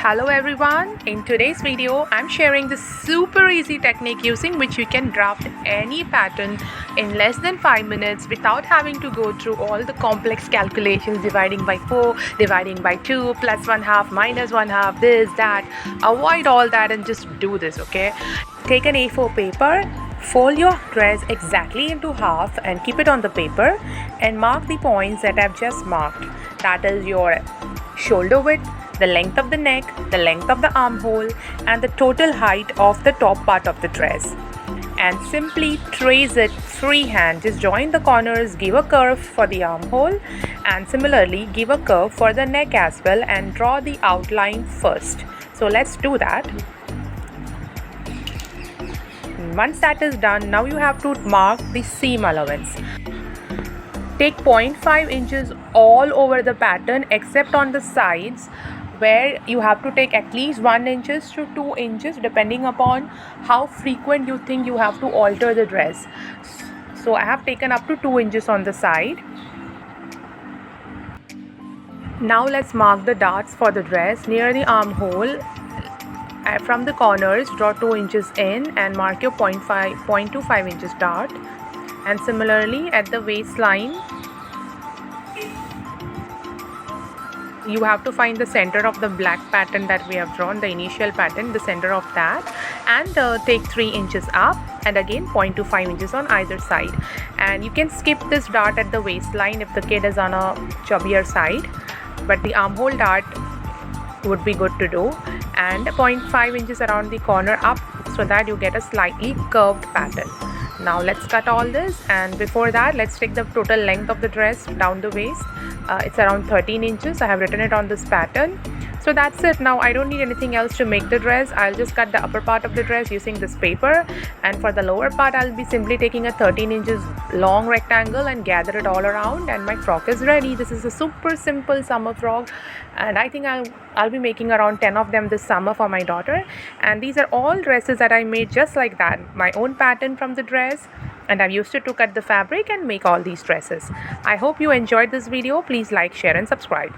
Hello everyone, in today's video I'm sharing this super easy technique using which you can draft any pattern in less than 5 minutes without having to go through all the complex calculations, dividing by 4, dividing by 2, plus 1/2, minus 1/2, this, that. Avoid all that and just do this, okay? Take an A4 paper, fold your dress exactly into half and keep it on the paper and mark the points that I've just marked. That is your shoulder width, the length of the neck, the length of the armhole, and the total height of the top part of the dress. And simply trace it freehand. Just join the corners, give a curve for the armhole, and similarly give a curve for the neck as well, and draw the outline first. So let's do that. Once that is done, now you have to mark the seam allowance. Take 0.5 inches all over the pattern except on the sides, where you have to take at least 1 inches to 2 inches depending upon how frequent you think you have to alter the dress. So I have taken up to 2 inches on the side. Now let's mark the darts for the dress. Near the armhole, from the corners, draw 2 inches in and mark your 0.25 inches dart. And similarly at the waistline, you have to find the center of the black pattern that we have drawn, the initial pattern, the center of that, and take 3 inches up and again 0.25 inches on either side. And you can skip this dart at the waistline if the kid is on a chubbier side, but the armhole dart would be good to do, and 0.5 inches around the corner up so that you get a slightly curved pattern. Now let's cut all this, and before that let's take the total length of the dress down the waist. It's around 13 inches. I have written it on this pattern. So that's it. Now I don't need anything else to make the dress. I'll just cut the upper part of the dress using this paper, and for the lower part I'll be simply taking a 13 inches long rectangle and gather it all around, and my frock is ready. This is a super simple summer frock, and I think I'll be making around 10 of them this summer for my daughter. And these are all dresses that I made just like that, my own pattern from the dress, and I've used it to cut the fabric and make all these dresses. I hope you enjoyed this video. Please like, share and subscribe.